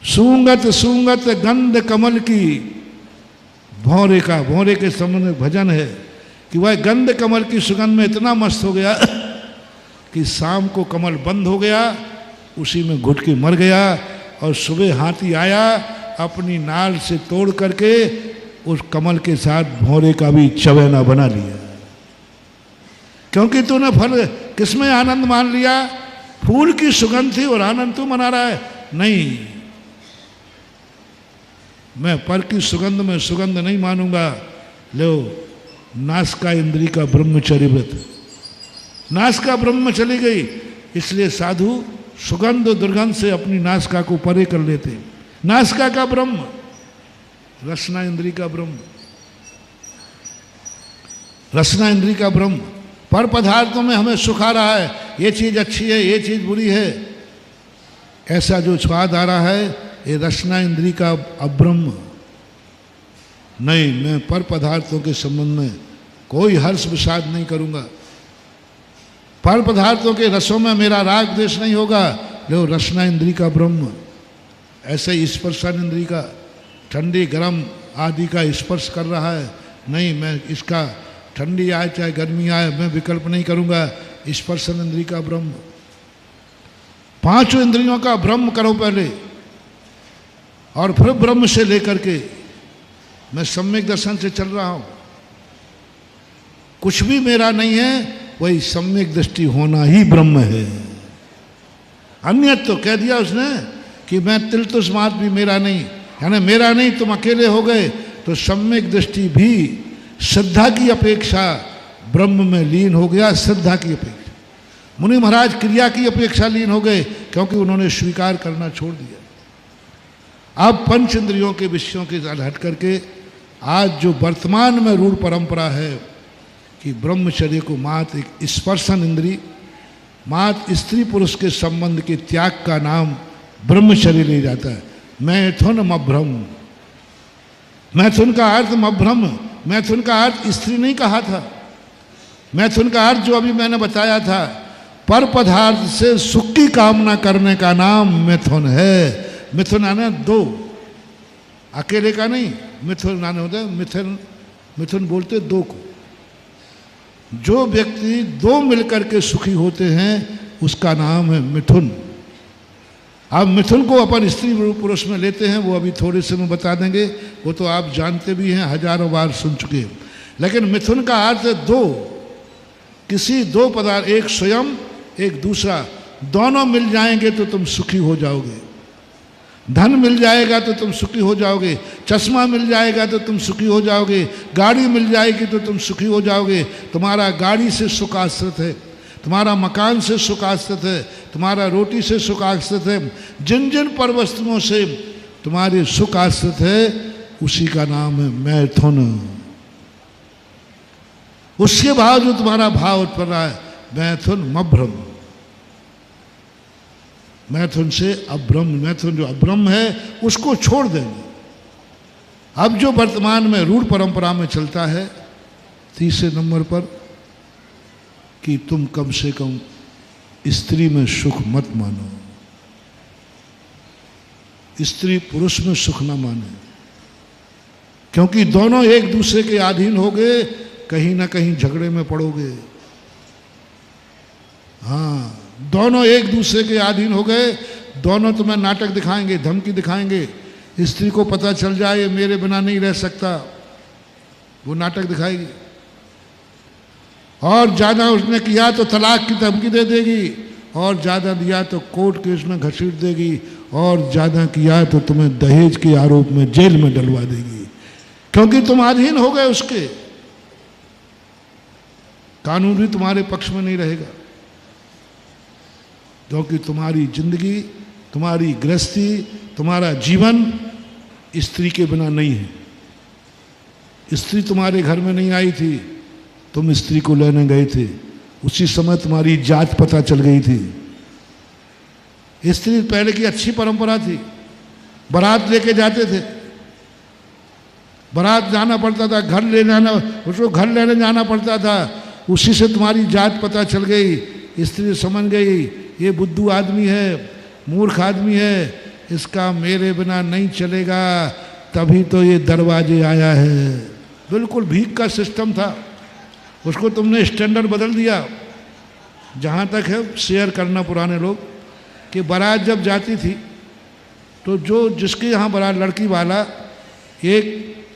सूंगत सूंगत गंध कमल की, भौरे का, भौरे के संबंध में भजन है कि वह गंध कमल की सुगंध में इतना मस्त हो गया कि शाम को कमल बंद हो गया, उसी में घुट के मर गया। और सुबह हाथी आया, अपनी नाल से तोड़ करके उस कमल के साथ भौरे का भी चवैना बना लिया। क्योंकि तूने फल किसमें आनंद मान लिया? फूल की सुगंध थी और आनंद तू मना रहा है। नहीं, मैं पर की सुगंध में सुगंध नहीं मानूंगा। लो, नासिका इंद्री का ब्रह्मचर्य व्रत, नासिका ब्रह्म चली गई, इसलिए साधु सुगंध दुर्गंध से अपनी नासिका को परे कर लेते। नासिका का ब्रह्म, रसना इंद्री का ब्रह्म, रसना इंद्री का ब्रह्म। पर पदार्थों में हमें सुख आ रहा है, ये चीज अच्छी है, ये चीज बुरी है, ऐसा जो स्वाद आ रहा है, ये रसना इंद्री का अब्रह्म नहीं। मैं पर पदार्थों के संबंध में कोई हर्ष विषाद नहीं करूंगा। पर पदार्थों के रसों में मेरा राग द्वेष नहीं होगा। जो रसना इंद्री का ब्रह्म, ऐसे ही स्पर्शन इंद्री का, ठंडी गर्म आदि का स्पर्श कर रहा है, नहीं, मैं इसका ठंडी आए चाहे गर्मी आए मैं विकल्प नहीं करूंगा। स्पर्शन इंद्री का ब्रह्म, पांचों इंद्रियों का ब्रह्म करो पहले, और फिर ब्रह्म से लेकर के मैं सम्यक दर्शन से चल रहा हूं। कुछ भी मेरा नहीं है, वही सम्यक दृष्टि होना ही ब्रह्म है। अन्य तो कह दिया उसने कि मैं तिल तुस मात भी मेरा नहीं, यानी मेरा नहीं, तुम अकेले हो गए। तो सम्यक दृष्टि भी श्रद्धा की अपेक्षा ब्रह्म में लीन हो गया। श्रद्धा की अपेक्षा मुनि महाराज क्रिया की अपेक्षा लीन हो गए, क्योंकि उन्होंने स्वीकार करना छोड़ दिया। अब पंच इंद्रियों के विषयों के साथ हट करके आज जो वर्तमान में रूढ़ परंपरा है कि ब्रह्मचर्य को मात एक स्पर्शन इंद्री, मात स्त्री पुरुष के संबंध के त्याग का नाम ब्रह्मचर्य ले जाता है। मैथुन मभ्रम, मैथुन का अर्थ मभ्रम, मैथुन का अर्थ स्त्री नहीं कहा था। मैथुन का अर्थ जो अभी मैंने बताया था, पर पदार्थ से सुख की कामना करने का नाम मिथुन है। मिथुन आना दो, अकेले का नहीं, मिथुन आना होता है, मिथुन, मिथुन बोलते दो को। जो व्यक्ति दो मिलकर के सुखी होते हैं उसका नाम है मिथुन। अब मिथुन को अपन स्त्री पुरुष में लेते हैं, वो अभी थोड़े से में बता देंगे, वो तो आप जानते भी हैं, हजारों बार सुन चुके हैं। लेकिन मिथुन का अर्थ है दो, किसी दो पदार्थ, एक स्वयं एक दूसरा, दोनों मिल जाएंगे तो तुम सुखी हो जाओगे। धन मिल जाएगा तो तुम सुखी हो जाओगे, चश्मा मिल जाएगा तो तुम सुखी हो जाओगे, गाड़ी मिल जाएगी तो तुम सुखी हो जाओगे। तुम्हारा गाड़ी से सुख आश्रित है, तुम्हारा मकान से सुख आश्रित है, तुम्हारा रोटी से सुख आश्रित है, जिन जिन पर वस्तुओं से तुम्हारे सुख आश्रित है उसी का नाम है मैथुन। उसके बाद जो तुम्हारा भाव उत्पन्न रहा है मैथुन मभ्रम, मैथुन से अब्रह्म, मैथुन जो अब्रह्म है उसको छोड़ देंगे। अब जो वर्तमान में रूढ़ परंपरा में चलता है तीसरे नंबर पर कि तुम कम से कम स्त्री में सुख मत मानो, स्त्री पुरुष में सुख ना माने, क्योंकि दोनों एक दूसरे के अधीन हो गए, कहीं ना कहीं झगड़े में पड़ोगे। हाँ, दोनों एक दूसरे के अधीन हो गए, दोनों तुम्हें नाटक दिखाएंगे, धमकी दिखाएंगे। स्त्री को पता चल जाए मेरे बिना नहीं रह सकता, वो नाटक दिखाएगी, और ज़्यादा उसने किया तो तलाक की धमकी दे देगी, और ज़्यादा दिया तो कोर्ट केस में घसीट देगी, और ज़्यादा किया तो तुम्हें दहेज के आरोप में जेल में डलवा देगी, क्योंकि तुम अधीन हो गए उसके। कानून भी तुम्हारे पक्ष में नहीं रहेगा, क्योंकि तुम्हारी जिंदगी, तुम्हारी गृहस्थी, तुम्हारा जीवन स्त्री के बिना नहीं है। स्त्री तुम्हारे घर में नहीं आई थी, तुम स्त्री को लेने गए थे, उसी समय तुम्हारी जात पता चल गई थी। स्त्री पहले की अच्छी परंपरा थी, बारात लेके जाते थे, बारात जाना पड़ता था, घर ले जाना, उसको घर लेने जाना पड़ता था, उसी से तुम्हारी जात पता चल गई। स्त्री समझ गई ये बुद्धू आदमी है, मूर्ख आदमी है, इसका मेरे बिना नहीं चलेगा, तभी तो ये दरवाजे आया है। बिल्कुल भीख का सिस्टम था, उसको तुमने स्टैंडर्ड बदल दिया। जहाँ तक है शेयर करना पुराने लोग कि बारात जब जाती थी तो जो जिसके यहाँ बारात लड़की वाला एक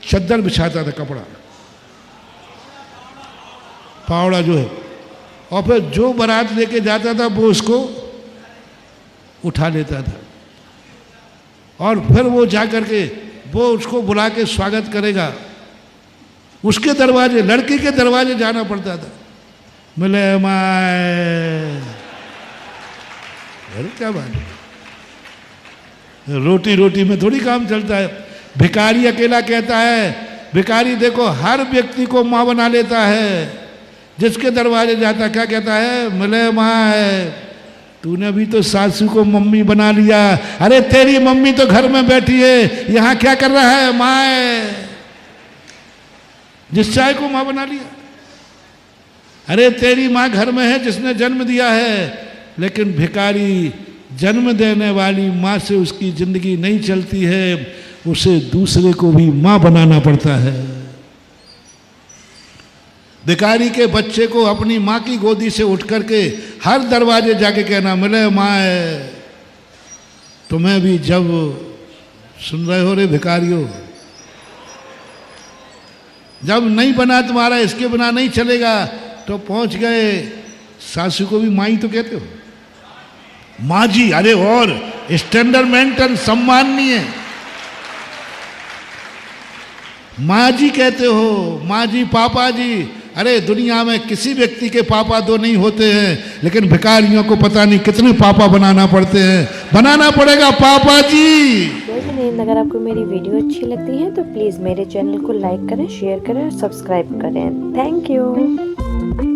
चद्दर बिछाता था, कपड़ा फावड़ा जो है, और फिर जो बारात लेके जाता था वो उसको उठा लेता था, और फिर वो जा करके वो उसको बुला के स्वागत करेगा। उसके दरवाजे, लड़की के दरवाजे जाना पड़ता था, मिले माए। अरे क्या बात है, रोटी रोटी में थोड़ी काम चलता है। भिखारी अकेला कहता है, भिखारी देखो हर व्यक्ति को माँ बना लेता है, जिसके दरवाजे जाता क्या कहता है, मिले माए। तूने भी तो सासू को मम्मी बना लिया। अरे तेरी मम्मी तो घर में बैठी है, यहाँ क्या कर रहा है माए, जिस चाय को माँ बना लिया। अरे तेरी माँ घर में है जिसने जन्म दिया है, लेकिन भिखारी जन्म देने वाली माँ से उसकी जिंदगी नहीं चलती है, उसे दूसरे को भी माँ बनाना पड़ता है। भिखारी के बच्चे को अपनी माँ की गोदी से उठ करके हर दरवाजे जाके कहना, मिले माँ। तुम्हें भी जब सुन रहे हो रे भिखारियों, जब नहीं बना तुम्हारा, इसके बिना नहीं चलेगा, तो पहुंच गए सासू को भी माँ ही तो कहते हो, माँ जी। अरे और स्टैंडर्ड मेंटेन सम्माननीय माँ जी कहते हो, माँ जी, पापा जी। अरे दुनिया में किसी व्यक्ति के पापा दो नहीं होते हैं, लेकिन भिखारियों को पता नहीं कितने पापा बनाना पड़ते हैं। बनाना पड़ेगा पापा जी। अगर आपको मेरी वीडियो अच्छी लगती है तो प्लीज़ मेरे चैनल को लाइक करें, शेयर करें और सब्सक्राइब करें। Thank you.